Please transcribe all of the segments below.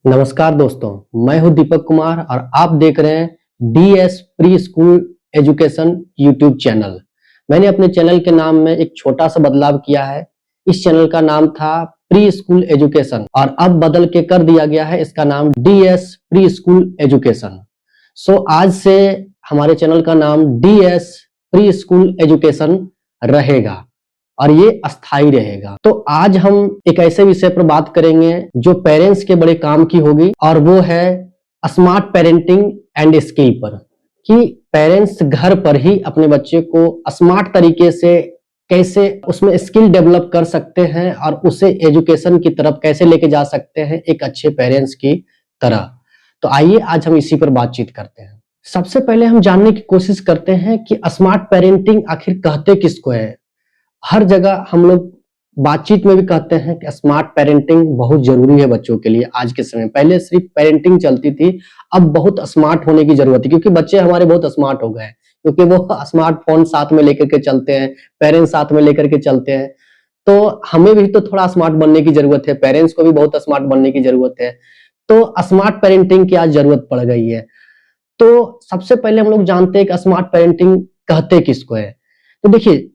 नमस्कार दोस्तों, मैं हूं दीपक कुमार और आप देख रहे हैं DS pre school education YouTube channel. मैंने अपने चैनल के नाम में एक छोटा सा बदलाव किया है। इस चैनल का नाम था प्री स्कूल एजुकेशन और अब बदल के कर दिया गया है इसका नाम डीएस प्री स्कूल एजुकेशन। आज से हमारे चैनल का नाम डीएस प्री स्कूल एजुकेशन रहेगा और ये अस्थाई रहेगा। तो आज हम एक ऐसे विषय पर बात करेंगे जो पेरेंट्स के बड़े काम की होगी और वो है स्मार्ट पेरेंटिंग एंड स्किल पर, कि पेरेंट्स घर पर ही अपने बच्चे को स्मार्ट तरीके से कैसे उसमें स्किल डेवलप कर सकते हैं और उसे एजुकेशन की तरफ कैसे लेके जा सकते हैं एक अच्छे पेरेंट्स की तरह। तो आइए आज हम इसी पर बातचीत करते हैं। सबसे पहले हम जानने की कोशिश करते हैं कि स्मार्ट पेरेंटिंग आखिर कहते किसको है। हर जगह हम लोग बातचीत में भी कहते हैं कि स्मार्ट पेरेंटिंग बहुत जरूरी है बच्चों के लिए आज के समय। पहले सिर्फ पेरेंटिंग चलती थी, अब बहुत स्मार्ट होने की जरूरत है क्योंकि बच्चे हमारे बहुत स्मार्ट हो गए हैं, क्योंकि वो स्मार्टफोन साथ में लेकर के चलते हैं, पेरेंट्स साथ में लेकर के चलते हैं। तो हमें भी तो थोड़ा स्मार्ट बनने की जरूरत है, पेरेंट्स को भी बहुत स्मार्ट बनने की जरूरत है। तो स्मार्ट पेरेंटिंग की आज जरूरत पड़ गई है। तो सबसे पहले हम लोग जानते हैं कि स्मार्ट पेरेंटिंग कहते किसको है। तो देखिए,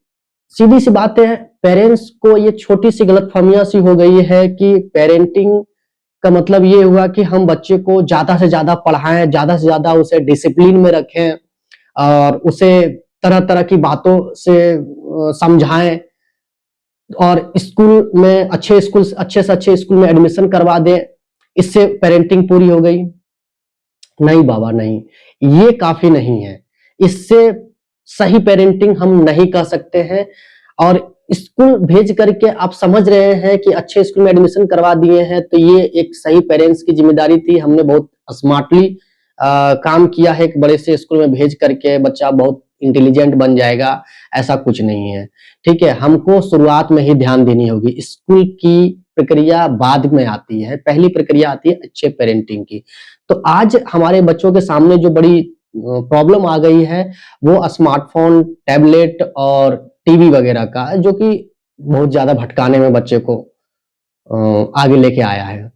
सीधी सी बात है, पेरेंट्स को ये छोटी सी गलतफहमियां सी हो गई है कि पेरेंटिंग का मतलब ये हुआ कि हम बच्चे को ज्यादा से ज्यादा पढ़ाएं, ज्यादा से ज्यादा उसे डिसिप्लिन में रखें और उसे तरह तरह की बातों से समझाएं और स्कूल में अच्छे से अच्छे स्कूल में एडमिशन करवा दें, इससे पेरेंटिंग पूरी हो गई। नहीं बाबा नहीं, ये काफी नहीं है। इससे सही पेरेंटिंग हम नहीं कर सकते हैं। और स्कूल भेज करके आप समझ रहे हैं कि अच्छे स्कूल में एडमिशन करवा दिए हैं, तो ये एक सही पेरेंट्स की जिम्मेदारी थी। हमने बहुत स्मार्टली काम किया है कि बड़े से स्कूल में भेज करके बच्चा बहुत इंटेलिजेंट बन जाएगा, ऐसा कुछ नहीं है। ठीक है, हमको शुरुआत में ही ध्यान देनी होगी। स्कूल की प्रक्रिया बाद में आती है, पहली प्रक्रिया आती है अच्छे पेरेंटिंग की। तो आज हमारे बच्चों के सामने जो बड़ी प्रॉब्लम आ गई है वो स्मार्टफोन, टैबलेट और टीवी वगैरह का, जो कि बहुत ज्यादा भटकाने में बच्चे को आगे लेके आया है।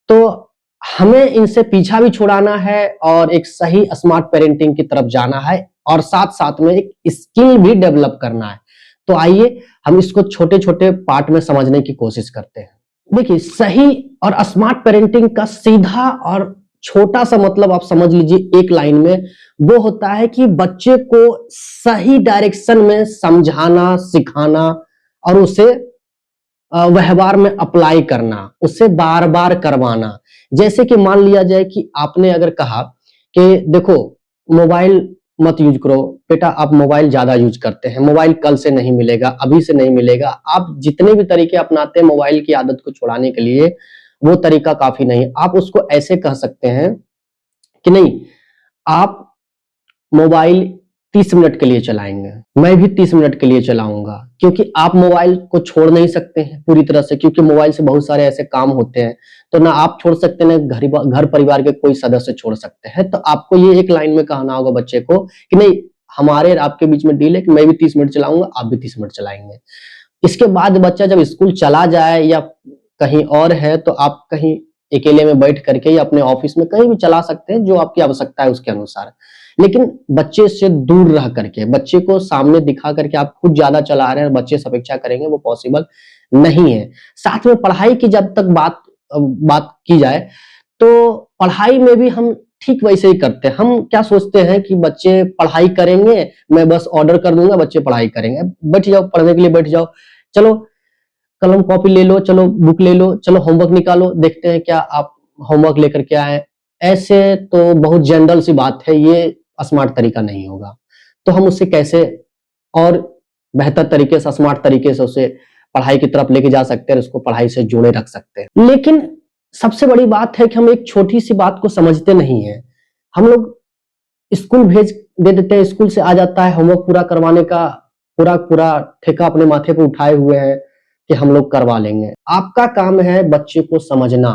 तो हमें इनसे पीछा भी छुड़ाना है और एक सही स्मार्ट पेरेंटिंग की तरफ जाना है और साथ साथ में एक स्किल भी डेवलप करना है। तो आइए हम इसको छोटे छोटे पार्ट में समझने की कोशिश करते हैं। देखिए, सही और स्मार्ट पेरेंटिंग का सीधा और छोटा सा मतलब आप समझ लीजिए एक लाइन में, वो होता है कि बच्चे को सही डायरेक्शन में समझाना, सिखाना और उसे व्यवहार में अप्लाई करना, उससे बार-बार करवाना। जैसे कि मान लिया जाए कि आपने अगर कहा कि देखो मोबाइल मत यूज़ करो, बेटा आप मोबाइल ज़्यादा यूज़ करते हैं, मोबाइल कल से नहीं मिलेगा, अभी से नहीं मिलेगा। आप जितने भी तरीके अपनाते हैं मोबाइल की आदत को छुड़ाने के लिए, वो तरीका काफ़ी नहीं है। आप उसको ऐसे कह सकते हैं कि नहीं, आप मोबाइल 30 मिनट के लिए चलाएँगे, मैं भी 30 मिनट के लिए चलाऊँगा, क्योंकि आप मोबाइल को छोड़ नहीं सकते हैं पूरी तरह से, क्योंकि मोबाइल से बहुत सारे ऐसे काम होते हैं, तो ना आप छोड़ सकते हैं, ना घर परिवार के कोई सदस्य छोड़ सकते हैं। तो आपको ये एक लाइन में कहना होगा बच्चे को कि नहीं, हमारे और आपके बीच में डील है कि मैं भी 30 मिनट चलाऊँगा, आप भी 30 मिनट चलाएँगे। इसके बाद बच्चा जब स्कूल चला जाए या कहीं और है, तो आप कहीं अकेले में बैठ करके या अपने ऑफिस में कहीं भी चला सकते हैं, जो आपकी आवश्यकता है उसके अनुसार। लेकिन बच्चे से दूर रह करके, बच्चे को सामने दिखा करके आप खुद ज़्यादा चला रहे हैं और बच्चे से अपेक्षा करेंगे, वो पॉसिबल नहीं है। साथ में पढ़ाई की जब तक बात की जाए, तो पढ़ाई में भी हम ठीक वैसे ही करते हैं। हम क्या सोचते हैं कि बच्चे पढ़ाई करेंगे, मैं बस ऑर्डर कर दूँगा, बच्चे पढ़ाई करेंगे। बैठ जाओ, पढ़ने के लिए बैठ जाओ। चलो कलम कॉपी ले लो, चलो बुक ले लो, चलो होमवर्क निकालो, देखते हैं क्या आप होमवर्क लेकर के आए। ऐसे तो बहुत जनरल सी बात है, ये स्मार्ट तरीका नहीं होगा। तो हम उसे कैसे और बेहतर तरीके से, स्मार्ट तरीके से उसे पढ़ाई की तरफ लेके जा सकते हैं और उसको पढ़ाई से जोड़े रख सकते हैं। लेकिन सबसे बड़ी बात है कि हम एक छोटी सी बात को समझते नहीं हैं। हम लोग स्कूल भेज दे देते हैं, स्कूल से आ जाता है, होमवर्क पूरा करवाने का पूरा ठेका अपने माथे पे उठाए हुए हैं कि हम लोग करवा लेंगे। आपका काम है बच्चे को समझना।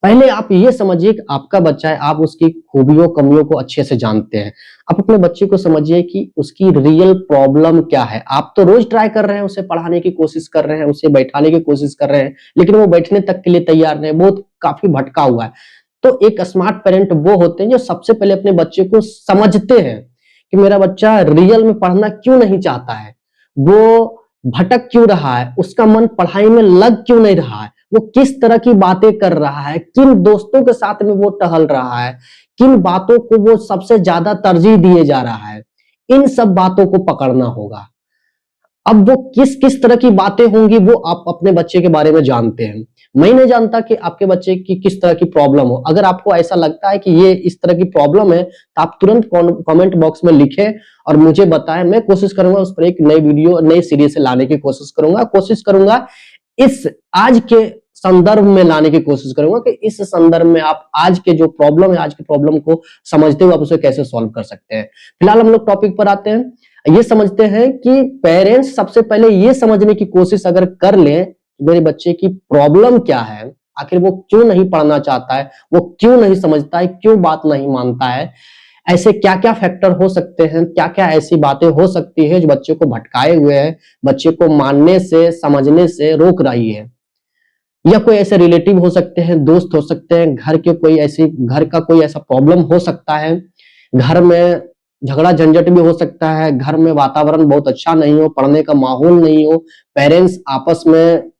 पहले आप ये समझिए कि आपका बच्चा है, आप उसकी खूबियों, कमियों को अच्छे से जानते हैं। आप अपने बच्चे को समझिए कि उसकी रियल प्रॉब्लम क्या है। आप तो रोज ट्राई कर रहे हैं, उसे पढ़ाने की कोशिश कर रहे हैं, उसे बैठाने की कोशिश कर रहे हैं, लेकिन वो बैठने तक के लिए तैयार नहीं, बहुत काफ़ी भटका हुआ है। तो एक स्मार्ट पेरेंट वो होते हैं जो सबसे पहले अपने बच्चे को समझते हैं कि मेरा बच्चा रियल में पढ़ना क्यों नहीं चाहता है, वो भटक क्यों रहा है, उसका मन पढ़ाई में लग क्यों नहीं रहा है, वो किस तरह की बातें कर रहा है, किन दोस्तों के साथ में वो टहल रहा है, किन बातों को वो सबसे ज्यादा तरजीह दिए जा रहा है। इन सब बातों को पकड़ना होगा। अब वो किस किस तरह की बातें होंगी वो आप अपने बच्चे के बारे में जानते हैं। मैं नहीं जानता कि आपके बच्चे की किस तरह की प्रॉब्लम हो। अगर आपको ऐसा लगता है कि ये इस तरह की प्रॉब्लम है तो आप तुरंत कमेंट बॉक्स में लिखें और मुझे बताएं। मैं कोशिश करूंगा उस पर एक नई वीडियो नई सीरीज से लाने की कोशिश करूंगा इस आज के संदर्भ में लाने की कोशिश करूंगा कि इस संदर्भ में आप आज के जो प्रॉब्लम है आज के प्रॉब्लम को समझते हुए आप उसे कैसे सॉल्व कर सकते हैं। फिलहाल हम लोग टॉपिक पर आते हैं। ये समझते हैं कि पेरेंट्स सबसे पहले ये समझने की कोशिश अगर कर लें कि मेरे बच्चे की प्रॉब्लम क्या है, आखिर वो क्यों नहीं पढ़ना चाहता है, वो क्यों नहीं समझता है, क्यों बात नहीं मानता है, ऐसे क्या क्या फैक्टर हो सकते हैं, क्या क्या ऐसी बातें हो सकती है जो बच्चे को भटकाए हुए है, बच्चे को मानने से समझने से रोक रही है। या कोई ऐसे रिलेटिव हो सकते हैं, दोस्त हो सकते हैं, घर का कोई ऐसा प्रॉब्लम हो सकता है, घर में झगड़ा झंझट भी हो सकता है, घर में वातावरण बहुत अच्छा नहीं हो, पढ़ने का माहौल नहीं हो, पेरेंट्स आपस में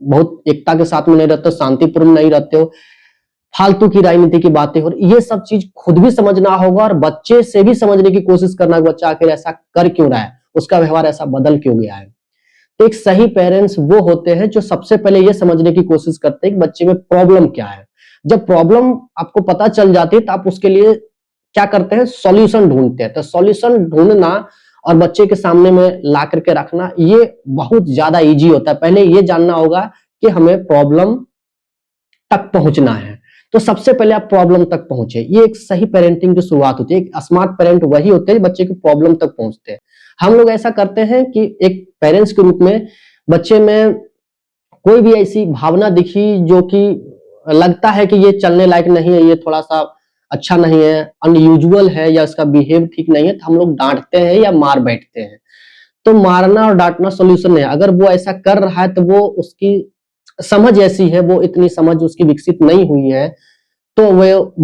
बहुत एकता के साथ में नहीं रहते, शांतिपूर्ण नहीं रहते हो, फालतू की राजनीति की बातें हो रही, ये सब चीज खुद भी समझना होगा और बच्चे से भी समझने की कोशिश करना कि बच्चा आखिर ऐसा कर क्यों रहा है, उसका व्यवहार ऐसा बदल क्यों गया है। तो एक सही पेरेंट्स वो होते हैं जो सबसे पहले ये समझने की कोशिश करते हैं कि बच्चे में प्रॉब्लम क्या है। जब प्रॉब्लम आपको पता चल जाती है तो आप उसके लिए क्या करते हैं, सॉल्यूशन ढूंढते हैं। तो सॉल्यूशन ढूंढना और बच्चे के सामने में ला करके रखना ये बहुत ज्यादा इजी होता है। पहले ये जानना होगा कि हमें प्रॉब्लम तक पहुंचना है, तो सबसे पहले आप प्रॉब्लम तक पहुंचे। ये एक सही पेरेंटिंग की शुरुआत होती है। एक स्मार्ट पेरेंट वही होते हैं बच्चे की प्रॉब्लम तक पहुंचते हैं। हम लोग ऐसा करते हैं कि एक पेरेंट्स के रूप में बच्चे में कोई भी ऐसी भावना दिखी जो कि लगता है कि ये चलने लायक नहीं है, ये थोड़ा सा अच्छा नहीं है, अनयूजुअल है या इसका बिहेव ठीक नहीं है, तो हम लोग डांटते हैं या मार बैठते हैं। तो मारना और डांटना सोल्यूशन नहीं है। अगर वो ऐसा कर रहा है तो वो उसकी समझ ऐसी है, वो इतनी समझ उसकी विकसित नहीं हुई है, तो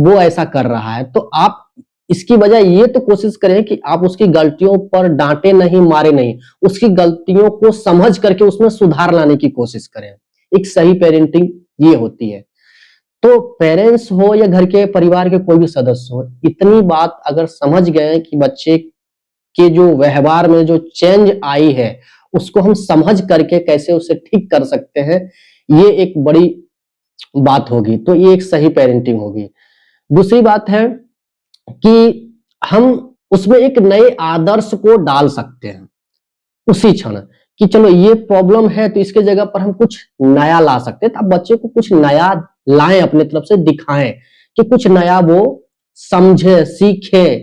वो ऐसा कर रहा है। तो आप इसकी बजाय ये तो कोशिश करें कि आप उसकी गलतियों पर डांटे नहीं, मारे नहीं, उसकी गलतियों को समझ करके उसमें सुधार लाने की कोशिश करें। एक सही पेरेंटिंग ये होती है। तो पेरेंट्स हो या घर के परिवार के कोई भी सदस्य हो, इतनी बात अगर समझ गए कि बच्चे के जो व्यवहार में जो चेंज आई है उसको हम समझ करके कैसे उसे ठीक कर सकते हैं, ये एक बड़ी बात होगी। तो ये एक सही पेरेंटिंग होगी। दूसरी बात है कि हम उसमें एक नए आदर्श को डाल सकते हैं उसी क्षण कि चलो ये प्रॉब्लम है तो इसके जगह पर हम कुछ नया ला सकते हैं। तो आप बच्चे को कुछ नया लाएं, अपने तरफ से दिखाएं कि कुछ नया वो समझे, सीखे।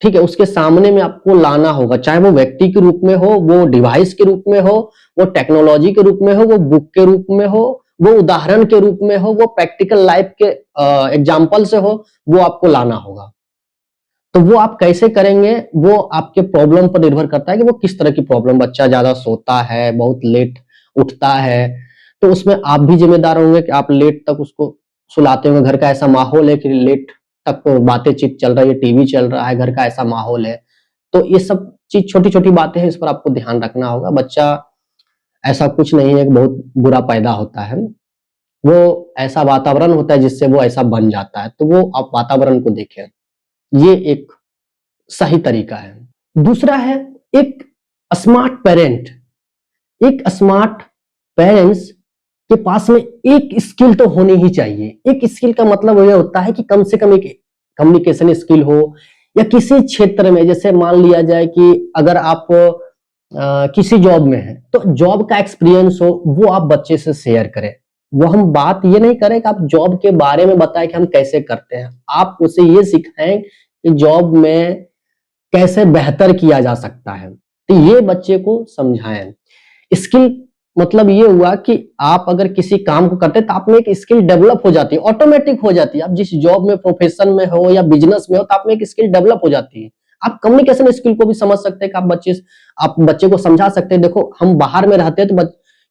ठीक है, उसके सामने में आपको लाना होगा, चाहे वो व्यक्ति के रूप में हो, वो डिवाइस के रूप में हो, वो टेक्नोलॉजी के रूप में हो, वो बुक के रूप में हो, वो उदाहरण के रूप में हो, वो प्रैक्टिकल लाइफ के एग्जाम्पल से हो, वो आपको लाना होगा। तो वो आप कैसे करेंगे वो आपके प्रॉब्लम पर निर्भर करता है कि वो किस तरह की प्रॉब्लम। बच्चा ज्यादा सोता है, बहुत लेट उठता है, तो उसमें आप भी जिम्मेदार होंगे कि आप लेट तक उसको सुलाते होंगे। घर का ऐसा माहौल है कि लेट तक बातें-चीत चल रही है, टीवी चल रहा है, घर का ऐसा माहौल है। तो ये सब चीज छोटी-छोटी बातें हैं, इस पर आपको ध्यान रखना होगा। बच्चा ऐसा कुछ नहीं है कि बहुत बुरा पैदा होता है, वो ऐसा वातावरण होता है जिससे वो ऐसा बन जाता है। तो वो आप वातावरण को देखें, ये एक सही तरीका है। दूसरा है एक स्मार्ट पेरेंट। एक स्मार्ट पेरेंट्स के पास में एक स्किल तो होनी ही चाहिए। एक स्किल का मतलब ये होता है कि कम से कम एक कम्युनिकेशन स्किल हो, या किसी क्षेत्र में जैसे मान लिया जाए कि अगर आप किसी जॉब में है तो जॉब का एक्सपीरियंस हो, वो आप बच्चे से शेयर करें। वो हम बात ये नहीं करें कि आप जॉब के बारे में बताएं कि हम कैसे करते हैं, आप उसे ये सिखाएं कि जॉब में कैसे बेहतर किया जा सकता है। तो ये बच्चे को समझाएं। स्किल मतलब ये हुआ कि आप अगर किसी काम को करते हैं तो आप में एक स्किल डेवलप हो जाती है, ऑटोमेटिक हो जाती है। आप जिस जॉब में, प्रोफेशन में हो या बिजनेस में हो, तो आप में एक स्किल डेवलप हो जाती है। आप कम्युनिकेशन स्किल को भी समझ सकते हैं कि आप बच्चे को समझा सकते हैं। देखो हम बाहर में रहते हैं तो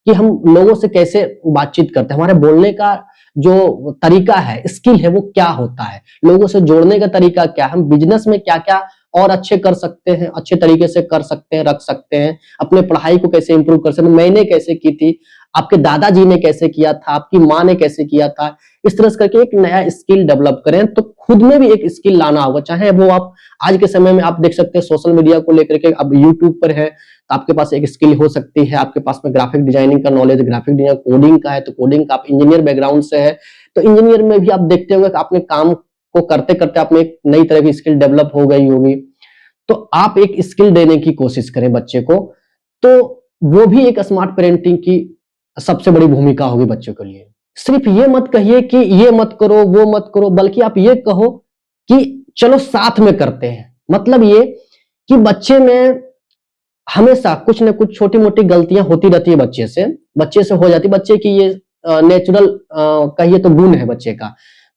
कि हम लोगों से कैसे बातचीत करते हैं, हमारे बोलने का जो तरीका है, स्किल है, वो क्या होता है, लोगों से जोड़ने का तरीका क्या है, हम बिजनेस में क्या क्या और अच्छे कर सकते हैं, अच्छे तरीके से कर सकते हैं, रख सकते हैं, अपने पढ़ाई को कैसे इंप्रूव कर सकते हैं, मैंने कैसे की थी, आपके दादाजी ने कैसे किया था, आपकी माँ ने कैसे किया था, इस तरह से करके एक नया स्किल डेवलप करें। तो खुद में भी एक स्किल लाना होगा, चाहे वो आप आज के समय में आप देख सकते हैं सोशल मीडिया को लेकर के, अब यूट्यूब पर है तो आपके पास एक स्किल हो सकती है, आपके पास में ग्राफिक डिजाइनिंग का नॉलेज, ग्राफिक डिजाइन कोडिंग का है तो कोडिंग का, आप इंजीनियर बैकग्राउंड से है तो इंजीनियर में भी आप देखते होंगे कि आपने काम को करते करते आप में एक नई तरह की स्किल डेवलप हो गई होगी। तो आप एक स्किल देने की कोशिश करें बच्चे को, तो वो भी एक स्मार्ट पेरेंटिंग की सबसे बड़ी भूमिका होगी बच्चों के लिए। सिर्फ ये मत कहिए कि ये मत करो, वो मत करो, बल्कि आप ये कहो कि चलो साथ में करते हैं। मतलब ये कि बच्चे में हमेशा कुछ ना कुछ छोटी-मोटी गलतियां होती रहती है बच्चे से हो जाती है, बच्चे की ये नेचुरल कहिए तो गुण है बच्चे का।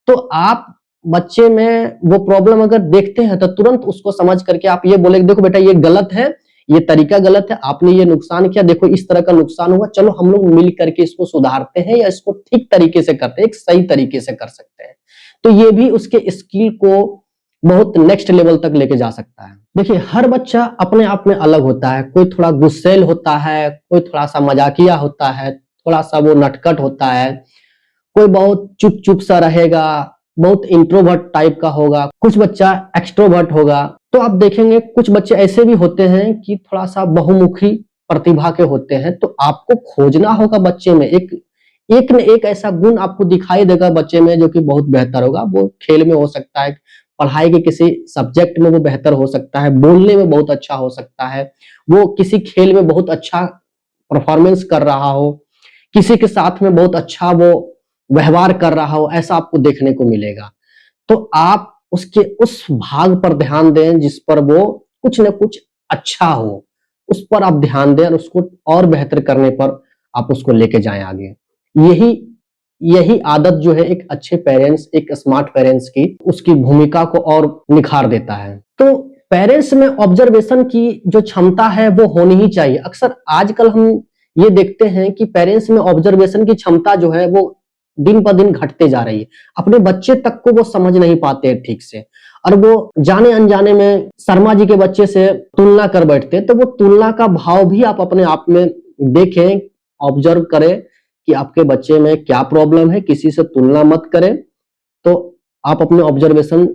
तो आप बच्चे में वो प्रॉब्लम अगर देखते हैं तो तुरंत उसको समझ करके आप ये बोले देखो बेटा ये गलत है, ये तरीका गलत है, आपने ये नुकसान किया, देखो इस तरह का नुकसान हुआ, चलो हम लोग मिल करके इसको सुधारते हैं या इसको ठीक तरीके से करते हैं, एक सही तरीके से कर सकते हैं। तो ये भी उसके स्किल को बहुत नेक्स्ट लेवल तक लेके जा सकता है। देखिए हर बच्चा अपने आप में अलग होता है, कोई थोड़ा गुस्सैल होता है, कोई थोड़ा सा मजाकिया होता है, थोड़ा सा वो नटखट होता है, कोई बहुत चुप चुप सा रहेगा, बहुत इंट्रोवर्ट टाइप का होगा, कुछ बच्चा एक्सट्रोवर्ट होगा। तो आप देखेंगे कुछ बच्चे ऐसे भी होते हैं कि थोड़ा सा बहुमुखी प्रतिभा के होते हैं। तो आपको खोजना होगा बच्चे में एक न एक ऐसा गुण आपको दिखाई देगा बच्चे में जो कि बहुत बेहतर होगा। वो खेल में हो सकता है, पढ़ाई के किसी सब्जेक्ट में वो बेहतर हो सकता है, बोलने में बहुत अच्छा हो सकता है, वो किसी खेल में बहुत अच्छा परफॉर्मेंस कर रहा हो, किसी के साथ में बहुत अच्छा वो व्यवहार कर रहा हो, ऐसा आपको देखने को मिलेगा। तो आप उसके उस भाग पर ध्यान दें जिस पर वो कुछ न कुछ अच्छा हो, उस पर आप ध्यान दें और उसको और बेहतर करने पर आप उसको लेके जाएँ आगे। यही यही आदत जो है एक अच्छे पेरेंट्स, एक स्मार्ट पेरेंट्स की उसकी भूमिका को और निखार देता है। तो पेरेंट्स में ऑब्जर्वेशन की जो क्षमता है वो होनी ही चाहिए। अक्सर आजकल हम ये देखते हैं कि पेरेंट्स में ऑब्जर्वेशन की क्षमता जो है वो दिन ब दिन घटते जा रही है। अपने बच्चे तक को वो समझ नहीं पाते हैं ठीक से और वो जाने अनजाने में शर्मा जी के बच्चे से तुलना कर बैठते हैं। तो वो तुलना का भाव भी आप अपने आप में देखें, ऑब्जर्व करें कि आपके बच्चे में क्या प्रॉब्लम है, किसी से तुलना मत करें। तो आप अपने ऑब्जर्वेशन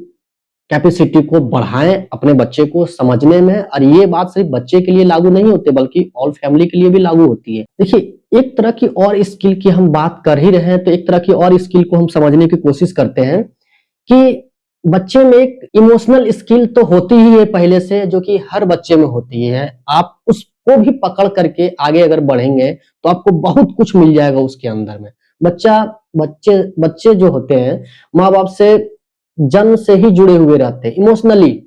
कैपेसिटी को बढ़ाएं अपने बच्चे को समझने में। और ये बात सिर्फ बच्चे के लिए लागू नहीं होती बल्कि ऑल फैमिली के लिए भी लागू होती है। देखिए एक तरह की और स्किल की हम बात कर ही रहे हैं तो एक तरह की और स्किल को हम समझने की कोशिश करते हैं कि बच्चे में एक इमोशनल स्किल तो होती ही है पहले से, जो कि हर बच्चे में होती है। आप उसको भी पकड़ करके आगे अगर बढ़ेंगे तो आपको बहुत कुछ मिल जाएगा उसके अंदर में। बच्चे बच्चे जो होते हैं माँ बाप से जन्म से ही जुड़े हुए रहते हैं इमोशनली।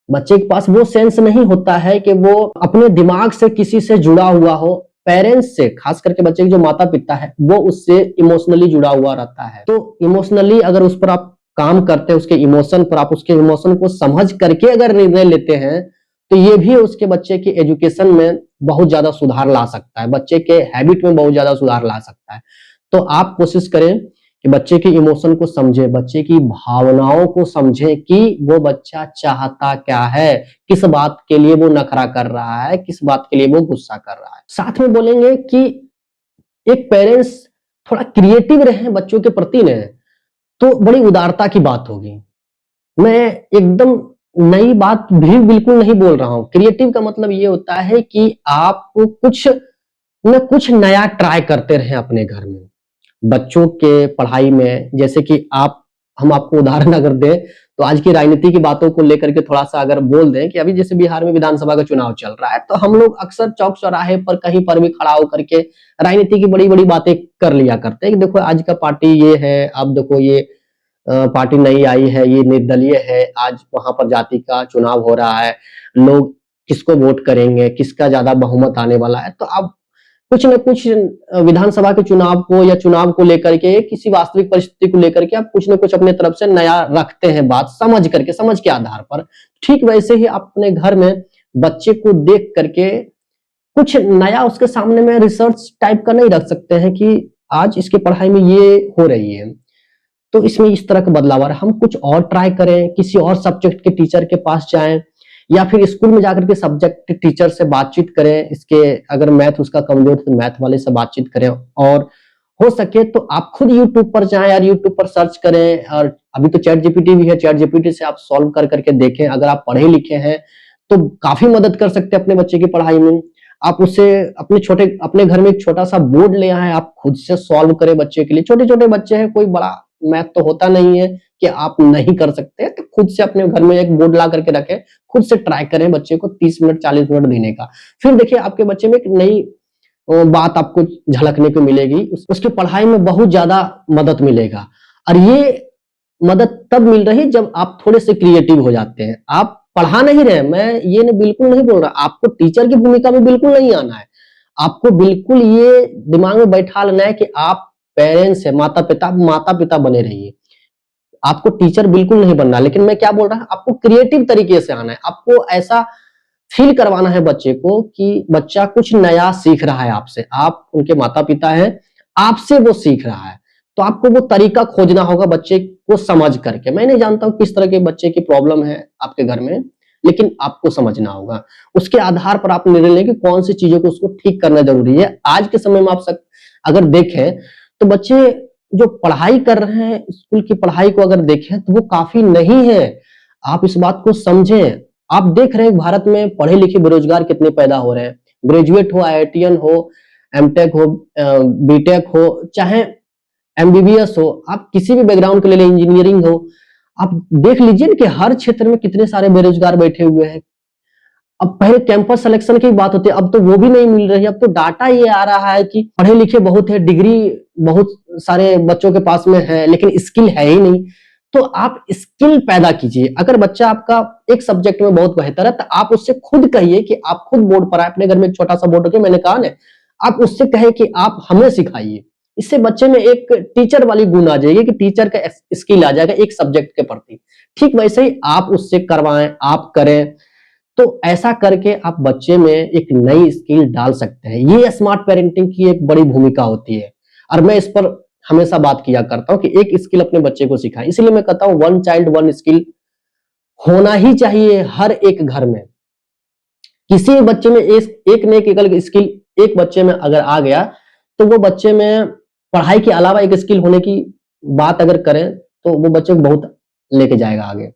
बच्चे के पास वो सेंस नहीं होता है कि वो अपने दिमाग से किसी से जुड़ा हुआ हो। पेरेंट्स से, खास करके बच्चे के जो माता पिता है वो उससे इमोशनली जुड़ा हुआ रहता है। तो इमोशनली अगर उस पर आप काम करते हैं, उसके इमोशन पर आप उसके इमोशन को समझ करके अगर निर्णय लेते हैं तो ये भी उसके बच्चे की एजुकेशन में बहुत ज्यादा सुधार ला सकता है, बच्चे के हैबिट में बहुत ज्यादा सुधार ला सकता है। तो आप कोशिश करें कि बच्चे के इमोशन को समझे, बच्चे की भावनाओं को समझे कि वो बच्चा चाहता क्या है, किस बात के लिए वो नखरा कर रहा है, किस बात के लिए वो गुस्सा कर रहा है। साथ में बोलेंगे कि एक पेरेंट्स थोड़ा क्रिएटिव रहे बच्चों के प्रति ने तो बड़ी उदारता की बात होगी। मैं एकदम नई बात भी बिल्कुल नहीं बोल रहा हूं। क्रिएटिव का मतलब ये होता है कि आप कुछ न कुछ नया ट्राई करते रहे अपने घर में। बच्चों के पढ़ाई में, जैसे कि आप हम आपको उदाहरण अगर दें तो आज की राजनीति की बातों को लेकर के थोड़ा-सा अगर बोल दें कि अभी जैसे बिहार में विधानसभा का चुनाव चल रहा है, तो हम लोग अक्सर चौक-चौराहे पर कहीं पर भी खड़ा होकर के राजनीति की बड़ी-बड़ी बातें कर लिया करते हैं कि देखो आज का पार्टी ये है, अब देखो ये पार्टी नई आई है, ये निर्दलीय है, आज वहाँ पर जाति का चुनाव हो रहा है, लोग किसको वोट करेंगे, किसका ज़्यादा बहुमत आने वाला है। तो आप कुछ न कुछ विधानसभा के चुनाव को या चुनाव को लेकर के किसी वास्तविक परिस्थिति को लेकर के आप कुछ न कुछ अपने तरफ से नया रखते हैं बात समझ करके, समझ के आधार पर। ठीक वैसे ही आप अपने घर में बच्चे को देख करके कुछ नया उसके सामने में रिसर्च टाइप का नहीं रख सकते हैं कि आज इसकी पढ़ाई में ये हो रही है, तो इसमें इस तरह का बदलाव आ रहा है। हम कुछ और ट्राई करें, किसी और सब्जेक्ट के टीचर के पास जाएं, या फिर स्कूल में जाकर के सब्जेक्ट टीचर से बातचीत करें। इसके अगर मैथ उसका कमजोर है तो मैथ वाले से बातचीत करें, और हो सके तो आप खुद यूट्यूब पर जाएं यार, यूट्यूब पर सर्च करें। और अभी तो चैट जीपीटी भी है, चैट जीपीटी से आप सॉल्व कर करके देखें। अगर आप पढ़े लिखे हैं तो काफी मदद कर सकते हैं अपने बच्चे की पढ़ाई में। आप उसे अपने घर में एक छोटा सा बोर्ड ले आए, आप खुद से सॉल्व करें बच्चे के लिए। छोटे छोटे बच्चे हैं, कोई बड़ा मैथ तो होता नहीं है कि आप नहीं कर सकते, तो खुद से अपने घर में एक बोर्ड ला करके रखें, खुद से ट्राई करें बच्चे को 30 मिनट 40 मिनट देने का। फिर देखिए आपके बच्चे में एक नई बात आपको झलकने को मिलेगी, उसकी पढ़ाई में बहुत ज्यादा मदद मिलेगा। और ये मदद तब मिल रही है जब आप थोड़े से क्रिएटिव हो जाते हैं। आप पढ़ा नहीं रहे, मैं ये बिल्कुल नहीं बोल रहा, आपको टीचर की भूमिका में बिल्कुल नहीं आना है। आपको बिल्कुल ये दिमाग में बैठा लेना है कि आप पेरेंट्स है, माता पिता बने रहिए। आपको टीचर बिल्कुल नहीं बनना, लेकिन मैं क्या बोल रहा हूं, आपको क्रिएटिव तरीके से आना है। आपको ऐसा फील करवाना है बच्चे को कि बच्चा कुछ नया सीख रहा है आपसे, आप उनके माता पिता हैं, आपसे वो सीख रहा है। तो आपको वो तरीका खोजना होगा बच्चे को समझ करके। मैं नहीं जानता हूं किस तरह के बच्चे की प्रॉब्लम है आपके घर में, लेकिन आपको समझना होगा। उसके आधार पर आप निर्णय लें कि कौन सी चीजों को उसको ठीक करना जरूरी है। आज के समय में आप अगर देखें तो बच्चे जो पढ़ाई कर रहे हैं, स्कूल की पढ़ाई को अगर देखें तो वो काफी नहीं है। आप इस बात को समझें। आप देख रहे हैं भारत में पढ़े लिखे बेरोजगार कितने पैदा हो रहे हैं। ग्रेजुएट हो, आईआईटीएन हो, एमटेक हो, बीटेक हो, चाहे एमबीबीएस हो, आप किसी भी बैकग्राउंड के ले लें, इंजीनियरिंग हो, आप देख लीजिए कि हर क्षेत्र में कितने सारे बेरोजगार बैठे हुए हैं। अब पहले कैंपस सिलेक्शन की बात होती है, अब तो वो भी नहीं मिल रही है। अब तो डाटा ये आ रहा है कि पढ़े लिखे बहुत है, डिग्री बहुत सारे बच्चों के पास में है, लेकिन स्किल है ही नहीं। तो आप स्किल पैदा कीजिए। अगर बच्चा आपका एक सब्जेक्ट में बहुत बेहतर है तो आप उससे खुद कहिए कि आप खुद बोर्ड पर आए, अपने घर में एक छोटा सा बोर्ड रखिए, मैंने कहा ना, आप उससे कहे कि आप हमें सिखाइए। इससे बच्चे में एक टीचर वाली गुण आ जाएगी कि टीचर का स्किल आ जाएगा एक सब्जेक्ट के प्रति। ठीक वैसे ही आप उससे करवाएं, आप करें, तो ऐसा करके आप बच्चे में एक नई स्किल डाल सकते हैं। ये स्मार्ट पेरेंटिंग की एक बड़ी भूमिका होती है, और मैं इस पर हमेशा बात किया करता हूं कि एक स्किल अपने बच्चे को सिखाएं। इसलिए मैं कहता हूं वन चाइल्ड वन स्किल होना ही चाहिए हर एक घर में। किसी भी बच्चे में एक न एक स्किल एक बच्चे में अगर आ गया तो वो बच्चे में पढ़ाई के अलावा एक स्किल होने की बात अगर करें तो वो बच्चे को बहुत लेके जाएगा आगे।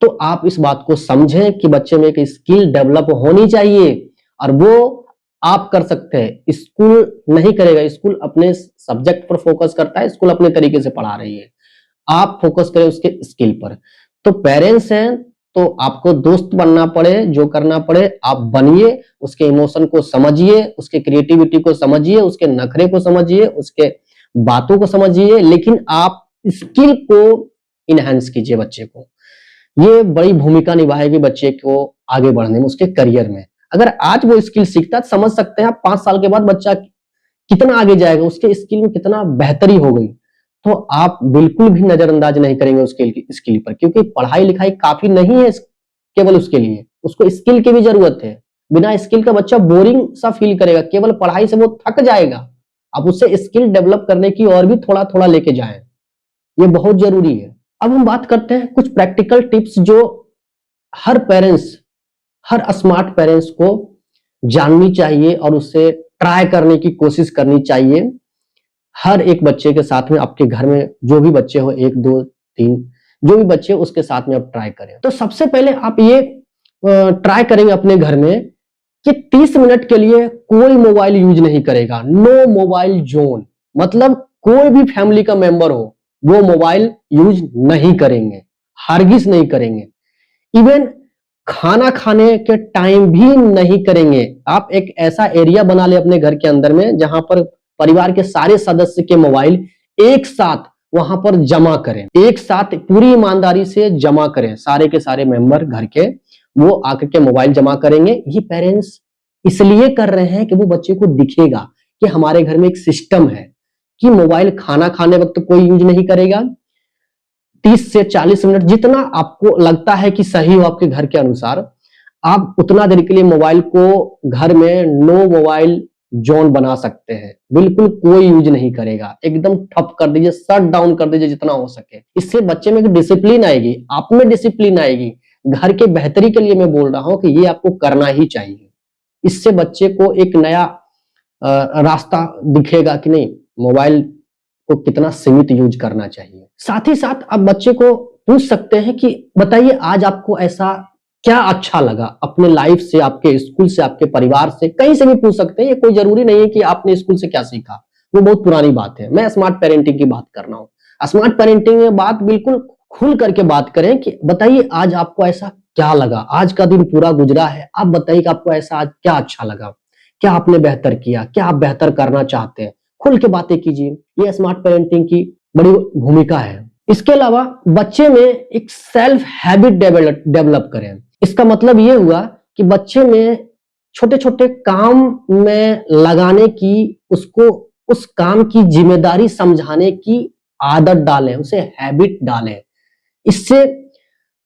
तो आप इस बात को समझें कि बच्चे में एक स्किल डेवलप होनी चाहिए, और वो आप कर सकते हैं। स्कूल नहीं करेगा, स्कूल अपने सब्जेक्ट पर फोकस करता है, स्कूल अपने तरीके से पढ़ा रही है, आप फोकस करें उसके स्किल पर। तो पेरेंट्स हैं तो आपको दोस्त बनना पड़े, जो करना पड़े आप बनिए, उसके इमोशन को समझिए, उसके क्रिएटिविटी को समझिए, उसके नखरे को समझिए, उसके बातों को समझिए, लेकिन आप स्किल को इनहेंस कीजिए बच्चे को। ये बड़ी भूमिका निभाएगी बच्चे को आगे बढ़ने में, उसके करियर में। अगर आज वो स्किल सीखता है, समझ सकते हैं आप 5 साल के बाद बच्चा कितना आगे जाएगा, उसके स्किल में कितना बेहतरी हो गई। तो आप बिल्कुल भी नजरअंदाज नहीं करेंगे उसके स्किल पर, क्योंकि पढ़ाई लिखाई काफी नहीं है केवल उसके लिए, उसको स्किल की भी जरूरत है। बिना स्किल का बच्चा बोरिंग सा फील करेगा, केवल पढ़ाई से वो थक जाएगा। आप उससे स्किल डेवलप करने की और भी थोड़ा थोड़ा लेके जाएं, ये बहुत जरूरी है। अब हम बात करते हैं कुछ प्रैक्टिकल टिप्स जो हर पेरेंट्स, हर स्मार्ट पेरेंट्स को जाननी चाहिए और उससे ट्राई करने की कोशिश करनी चाहिए। हर एक बच्चे के साथ में, आपके घर में जो भी बच्चे हो, 1 2 3 जो भी बच्चे उसके साथ में आप ट्राई करें। तो सबसे पहले आप ये ट्राई करेंगे अपने घर में कि 30 मिनट के लिए कोई मोबाइल यूज नहीं करेगा। नो मोबाइल जोन, मतलब कोई भी फैमिली का मेंबर हो वो मोबाइल यूज नहीं करेंगे, हरगिज नहीं करेंगे। इवन खाना खाने के टाइम भी नहीं करेंगे। आप एक ऐसा एरिया बना ले अपने घर के अंदर में जहां पर परिवार के सारे सदस्य के मोबाइल एक साथ वहां पर जमा करें, एक साथ पूरी ईमानदारी से जमा करें। सारे के सारे मेंबर घर के वो आकर के मोबाइल जमा करेंगे। ये पेरेंट्स इसलिए कर रहे हैं कि वो बच्चे को दिखेगा कि हमारे घर में एक सिस्टम है कि मोबाइल खाना खाने वक्त कोई यूज नहीं करेगा। 30 से 40 मिनट जितना आपको लगता है कि सही हो आपके घर के अनुसार, आप उतना देर के लिए मोबाइल को घर में नो मोबाइल जोन बना सकते हैं। बिल्कुल कोई यूज नहीं करेगा, एकदम ठप कर दीजिए, शट डाउन कर दीजिए जितना हो सके। इससे बच्चे में एक डिसिप्लिन आएगी, आप में डिसिप्लिन आएगी। घर के बेहतरी के लिए मैं बोल रहा हूं कि ये आपको करना ही चाहिए। इससे बच्चे को एक नया रास्ता दिखेगा कि नहीं, मोबाइल को कितना सीमित यूज करना चाहिए। साथ ही साथ आप बच्चे को पूछ सकते हैं कि बताइए आज आपको ऐसा क्या अच्छा लगा अपने लाइफ से, आपके स्कूल से, आपके परिवार से, कहीं से भी पूछ सकते हैं। ये कोई जरूरी नहीं है कि आपने स्कूल से क्या सीखा, वो बहुत पुरानी बात है। मैं स्मार्ट पेरेंटिंग की बात कर रहा हूँ। स्मार्ट पेरेंटिंग में बात बिल्कुल खुल करके बात करें कि बताइए आज आपको ऐसा क्या लगा, आज का दिन पूरा गुजरा है, आप बताइए कि आपको ऐसा आज क्या अच्छा लगा, क्या आपने बेहतर किया, क्या आप बेहतर करना चाहते हैं। खुल के बातें कीजिए, ये स्मार्ट पेरेंटिंग की बड़ी भूमिका है। इसके अलावा बच्चे में एक सेल्फ हैबिट डेवलप करें। इसका मतलब ये हुआ कि बच्चे में छोटे छोटे काम में लगाने की, उसको उस काम की जिम्मेदारी समझाने की आदत डालें, उसे हैबिट डालें। इससे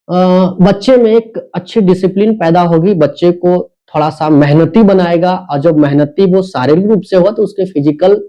बच्चे में एक अच्छी डिसिप्लिन पैदा होगी, बच्चे को थोड़ा सा मेहनती बनाएगा, और जब मेहनती वो शारीरिक रूप से हो तो उसके फिजिकल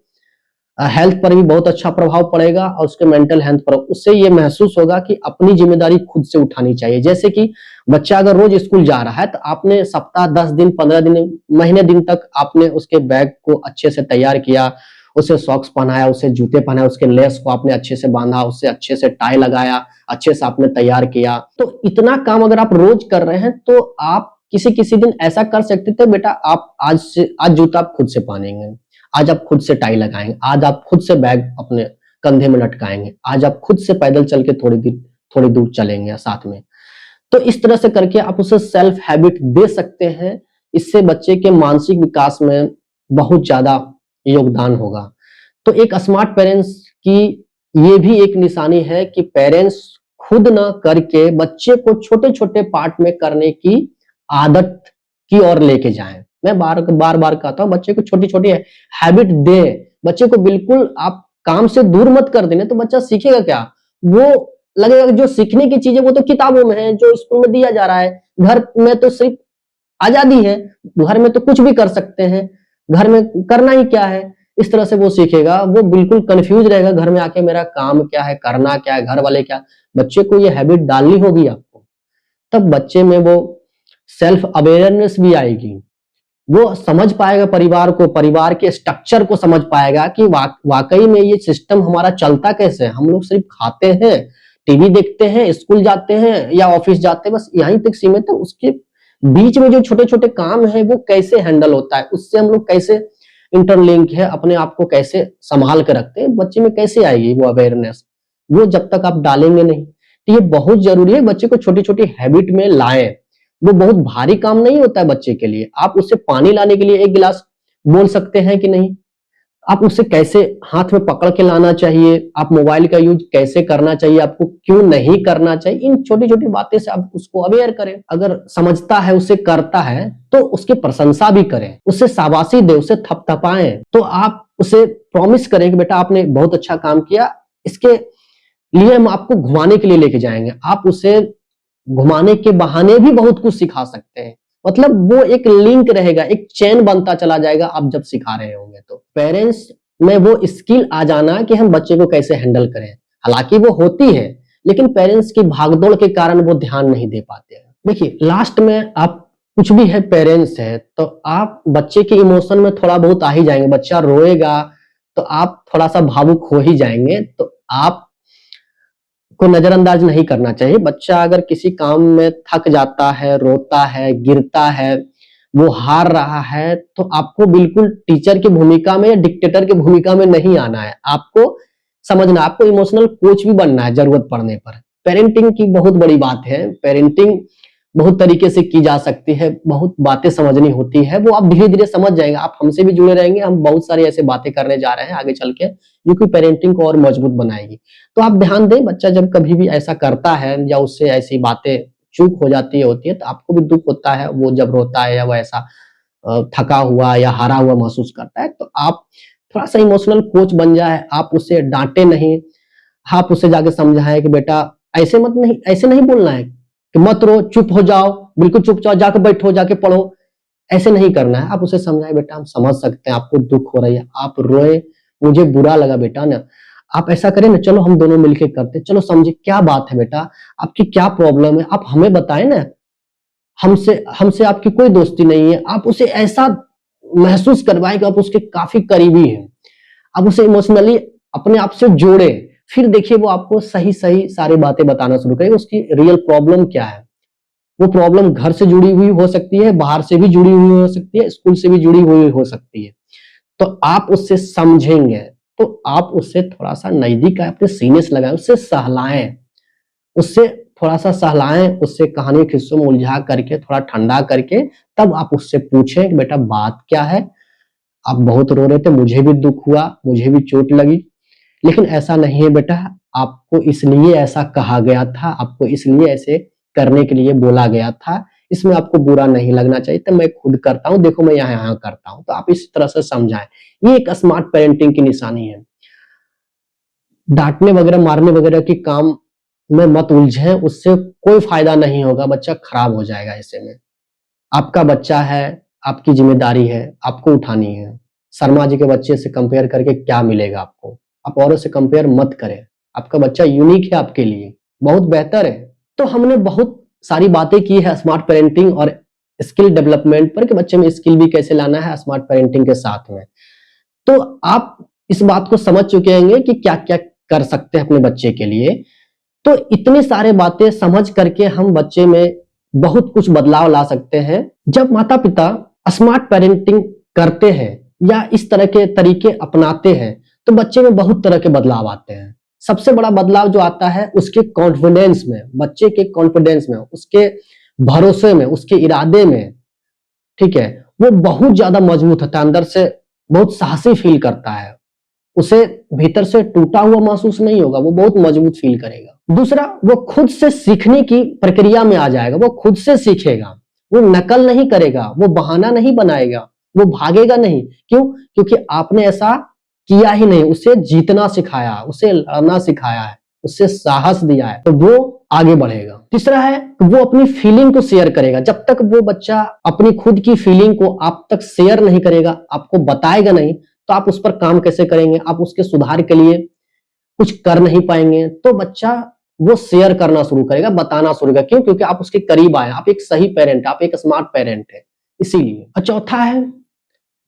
हेल्थ पर भी बहुत अच्छा प्रभाव पड़ेगा, और उसके मेंटल हेल्थ पर। उससे ये महसूस होगा कि अपनी जिम्मेदारी खुद से उठानी चाहिए। जैसे कि बच्चा अगर रोज स्कूल जा रहा है तो आपने सप्ताह 10 दिन, 15 दिन, महीने दिन तक आपने उसके बैग को अच्छे से तैयार किया, उसे सॉक्स पहनाया, उसे जूते पहनाया, उसके लेस को आपने अच्छे से बांधा, उससे अच्छे से टाई लगाया, अच्छे से आपने तैयार किया। तो इतना काम अगर आप रोज कर रहे हैं तो आप किसी किसी दिन ऐसा कर सकते थे, बेटा आप आज जूता आप खुद से पहनेंगे, आज आप खुद से टाई लगाएंगे, आज आप खुद से बैग अपने कंधे में लटकाएंगे, आज आप खुद से पैदल चल के थोड़ी दूर चलेंगे साथ में। तो इस तरह से करके आप उसे सेल्फ हैबिट दे सकते हैं। इससे बच्चे के मानसिक विकास में बहुत ज्यादा योगदान होगा। तो एक स्मार्ट पेरेंट्स की ये भी एक निशानी है कि पेरेंट्स खुद ना करके बच्चे को छोटे छोटे पार्ट में करने की आदत की ओर लेके जाएं। मैं बार बार कहता हूं, बच्चे को छोटी छोटी हैबिट दें। बच्चे को बिल्कुल आप काम से दूर मत कर देने, तो बच्चा सीखेगा क्या? वो लगेगा कि जो सीखने की चीजें वो तो किताबों में है, जो स्कूल में दिया जा रहा है। घर में तो सिर्फ आजादी है, घर में तो कुछ भी कर सकते हैं, घर में करना ही क्या है, इस तरह से वो सीखेगा। वो बिल्कुल कंफ्यूज रहेगा, घर में आके मेरा काम क्या है, करना क्या है, घर वाले क्या। बच्चे को ये हैबिट डालनी होगी आपको, तब बच्चे में वो सेल्फ अवेयरनेस भी आएगी। वो समझ पाएगा परिवार को, परिवार के स्ट्रक्चर को समझ पाएगा कि वाकई में ये सिस्टम हमारा चलता कैसे है। हम लोग सिर्फ खाते हैं, टीवी देखते हैं, स्कूल जाते हैं या ऑफिस जाते हैं, बस यहीं तक सीमित है। उसके बीच में जो छोटे छोटे काम है वो कैसे हैंडल होता है, उससे हम लोग कैसे इंटरलिंक है, अपने आप को कैसे संभाल के रखते हैं, बच्चे में कैसे आएगी वो अवेयरनेस? वो जब तक आप डालेंगे नहीं। तो ये बहुत जरूरी है, बच्चे को छोटी छोटी हैबिट में लाएं। वो बहुत भारी काम नहीं होता है बच्चे के लिए। आप उससे पानी लाने के लिए 1 गिलास बोल सकते हैं कि नहीं, आप उसे कैसे हाथ में पकड़ के लाना चाहिए, आप मोबाइल का यूज कैसे करना चाहिए, आपको क्यों नहीं करना चाहिए, इन छोटी छोटी बातें से आप उसको अवेयर करें। अगर समझता है, उसे करता है, तो उसकी प्रशंसा भी करें, उससे शाबाशी दे, उसे थपथपाएं। तो आप उसे प्रॉमिस करें कि बेटा आपने बहुत अच्छा काम किया, इसके लिए हम आपको घुमाने के लिए लेके जाएंगे। आप उसे घुमाने के बहाने भी बहुत कुछ सिखा सकते हैं। मतलब वो एक लिंक रहेगा, एक चेन बनता चला जाएगा आप जब सिखा रहे होंगे। तो पेरेंट्स में वो स्किल आ जाना कि हम बच्चे को कैसे हैंडल करें। हालांकि वो होती है, लेकिन पेरेंट्स की भागदौड़ के कारण वो ध्यान नहीं दे पाते हैं। देखिए लास्ट में आप कुछ भी है, पेरेंट्स है, तो आप बच्चे के इमोशन में थोड़ा बहुत आ ही जाएंगे। बच्चा रोएगा तो आप थोड़ा सा भावुक हो ही जाएंगे। तो आप को नजरअंदाज नहीं करना चाहिए। बच्चा अगर किसी काम में थक जाता है, रोता है, गिरता है, वो हार रहा है, तो आपको बिल्कुल टीचर की भूमिका में या डिक्टेटर की भूमिका में नहीं आना है। आपको समझना, आपको इमोशनल कोच भी बनना है जरूरत पड़ने पर। पेरेंटिंग की बहुत बड़ी बात है। पेरेंटिंग बहुत तरीके से की जा सकती है, बहुत बातें समझनी होती है, वो आप धीरे धीरे समझ जाएंगे। आप हमसे भी जुड़े रहेंगे, हम बहुत सारी ऐसे बातें करने जा रहे हैं आगे चल के, जो कि पेरेंटिंग को और मजबूत बनाएगी। तो आप ध्यान दें, बच्चा जब कभी भी ऐसा करता है या उससे ऐसी बातें चूक हो जाती है, होती है, तो आपको भी दुख होता है। वो जब रोता है या वो ऐसा थका हुआ या हारा हुआ महसूस करता है, तो आप थोड़ा सा इमोशनल कोच बन जाए। आप उसे डांटे नहीं, आप उसे जाके समझाएं कि बेटा ऐसे नहीं बोलना है कि मत रो, चुप हो जाओ, बिल्कुल चुप जाओ, जाके बैठो, जाके पढ़ो। ऐसे नहीं करना है। आप उसे समझाएं, बेटा हम समझ सकते हैं आपको दुख हो रही है, आप रोए, मुझे बुरा लगा बेटा ना, आप ऐसा करें ना, चलो हम दोनों मिलके करते हैं, चलो समझे क्या बात है बेटा, आपकी क्या प्रॉब्लम है, आप हमें बताएं ना, हमसे हमसे आपकी कोई दोस्ती नहीं है। आप उसे ऐसा महसूस करवाएं कि आप उसके काफी करीबी हैं, आप उसे इमोशनली अपने आप से जोड़े, फिर देखिए वो आपको सही सही सारी बातें बताना शुरू करेगा, उसकी रियल प्रॉब्लम क्या है। वो प्रॉब्लम घर से जुड़ी हुई हो सकती है, बाहर से भी जुड़ी हुई हो सकती है, स्कूल से भी जुड़ी हुई हो सकती है। तो आप उससे समझेंगे, तो आप उससे थोड़ा सा नजदीक आए, अपने सीने से लगाएं, उससे सहलाएं, उससे थोड़ा सा सहलाएं, उससे कहानी के हिस्सों में उलझा करके, थोड़ा ठंडा करके, तब आप उससे पूछें कि बेटा बात क्या है, आप बहुत रो रहे थे, मुझे भी दुख हुआ, मुझे भी चोट लगी, लेकिन ऐसा नहीं है बेटा, आपको इसलिए ऐसा कहा गया था, आपको इसलिए ऐसे करने के लिए बोला गया था, इसमें आपको बुरा नहीं लगना चाहिए, तो मैं खुद करता हूँ, देखो मैं यहाँ यहाँ करता हूँ। तो आप इस तरह से समझाएं, ये एक स्मार्ट पेरेंटिंग की निशानी है। डांटने वगैरह मारने वगैरह की काम में मत उलझे, उससे कोई फायदा नहीं होगा, बच्चा खराब हो जाएगा। ऐसे में आपका बच्चा है, आपकी जिम्मेदारी है, आपको उठानी है। शर्मा जी के बच्चे से कंपेयर करके क्या मिलेगा आपको, आप औरों से कंपेयर मत करें, आपका बच्चा यूनिक है, आपके लिए बहुत बेहतर है। तो हमने बहुत सारी बातें की है स्मार्ट पेरेंटिंग और स्किल डेवलपमेंट पर, कि बच्चे में स्किल भी कैसे लाना है स्मार्ट पेरेंटिंग के साथ में। तो आप इस बात को समझ चुके होंगे कि क्या क्या कर सकते हैं अपने बच्चे के लिए। तो इतनी सारे बातें समझ करके हम बच्चे में बहुत कुछ बदलाव ला सकते हैं। जब माता पिता स्मार्ट पेरेंटिंग करते हैं या इस तरह के तरीके अपनाते हैं, तो बच्चे में बहुत तरह के बदलाव आते हैं। सबसे बड़ा बदलाव जो आता है उसके कॉन्फिडेंस में, बच्चे के कॉन्फिडेंस में, उसके भरोसे में, उसके इरादे में, ठीक है, वो बहुत ज्यादा मजबूत होता है, अंदर से बहुत साहसी फील करता है, उसे भीतर से टूटा हुआ महसूस नहीं होगा, वो बहुत मजबूत फील करेगा। दूसरा, वो खुद से सीखने की प्रक्रिया में आ जाएगा, वो खुद से सीखेगा, वो नकल नहीं करेगा, वो बहाना नहीं बनाएगा, वो भागेगा नहीं। क्यों? क्योंकि आपने ऐसा किया ही नहीं, उसे जीतना सिखाया, उसे लड़ना सिखाया है, उससे साहस दिया है, तो वो आगे बढ़ेगा। तीसरा है वो अपनी फीलिंग को शेयर करेगा। जब तक वो बच्चा अपनी खुद की फीलिंग को आप तक शेयर नहीं करेगा, आपको बताएगा नहीं, तो आप उस पर काम कैसे करेंगे, आप उसके सुधार के लिए कुछ कर नहीं पाएंगे। तो बच्चा वो शेयर करना शुरू करेगा, बताना शुरू करेगा। क्यों? क्योंकि आप उसके करीब आए, आप एक सही पेरेंट, आप एक स्मार्ट पेरेंट है, इसीलिए। और चौथा है,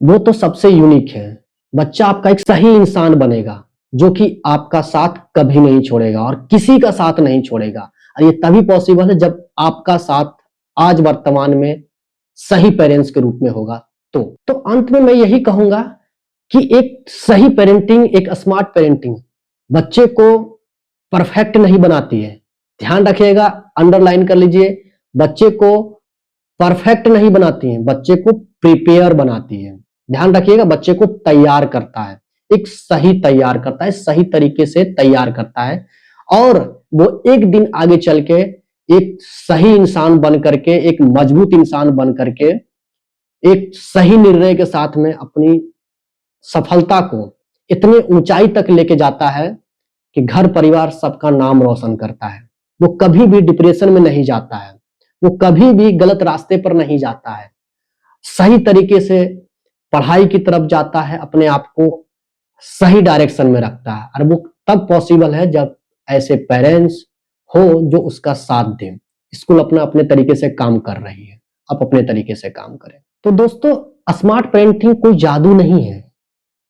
वो तो सबसे यूनिक है, बच्चा आपका एक सही इंसान बनेगा, जो कि आपका साथ कभी नहीं छोड़ेगा और किसी का साथ नहीं छोड़ेगा। और ये तभी पॉसिबल है जब आपका साथ आज वर्तमान में सही पेरेंट्स के रूप में होगा। तो अंत में मैं यही कहूंगा कि एक सही पेरेंटिंग, एक स्मार्ट पेरेंटिंग बच्चे को परफेक्ट नहीं बनाती है। ध्यान रखिएगा, अंडरलाइन कर लीजिए, बच्चे को परफेक्ट नहीं बनाती है, बच्चे को प्रिपेयर बनाती है। ध्यान रखिएगा, बच्चे को तैयार करता है, एक सही तैयार करता है, सही तरीके से तैयार करता है, और वो एक दिन आगे चल के एक सही इंसान बन करके, एक मजबूत इंसान बन करके, एक सही निर्णय के साथ में अपनी सफलता को इतने ऊंचाई तक लेके जाता है कि घर परिवार सबका नाम रोशन करता है। वो कभी भी डिप्रेशन में नहीं जाता है, वो कभी भी गलत रास्ते पर नहीं जाता है, सही तरीके से पढ़ाई की तरफ जाता है, अपने आप को सही डायरेक्शन में रखता है। और वो तब पॉसिबल है जब ऐसे पेरेंट्स हो जो उसका साथ दें। स्कूल अपना अपने तरीके से काम कर रही है, आप अपने तरीके से काम करें। तो दोस्तों, स्मार्ट पेरेंटिंग कोई जादू नहीं है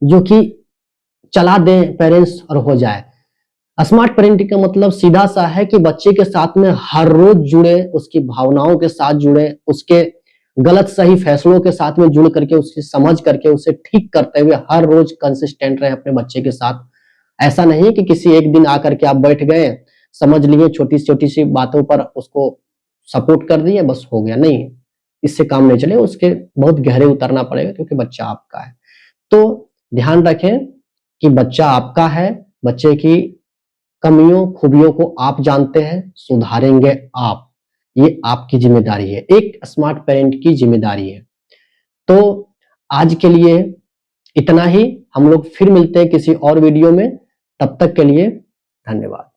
जो कि चला दें पेरेंट्स और हो जाए। स्मार्ट पेरेंटिंग का मतलब सीधा सा है कि बच्चे के साथ में हर रोज जुड़े, उसकी भावनाओं के साथ जुड़े, उसके गलत सही फैसलों के साथ में जुड़ करके, उसकी समझ करके, उसे ठीक करते हुए हर रोज कंसिस्टेंट रहे अपने बच्चे के साथ। ऐसा नहीं कि किसी एक दिन आकर के आप बैठ गए, समझ लिए, छोटी सी बातों पर उसको सपोर्ट कर दिए, बस हो गया, नहीं, इससे काम नहीं चलेगा, उसके बहुत गहरे उतरना पड़ेगा, क्योंकि बच्चा आपका है। तो ध्यान रखें कि बच्चा आपका है, बच्चे की कमियों खूबियों को आप जानते हैं, सुधारेंगे आप, ये आपकी जिम्मेदारी है, एक स्मार्ट पेरेंट की जिम्मेदारी है। तो आज के लिए इतना ही, हम लोग फिर मिलते हैं किसी और वीडियो में, तब तक के लिए धन्यवाद।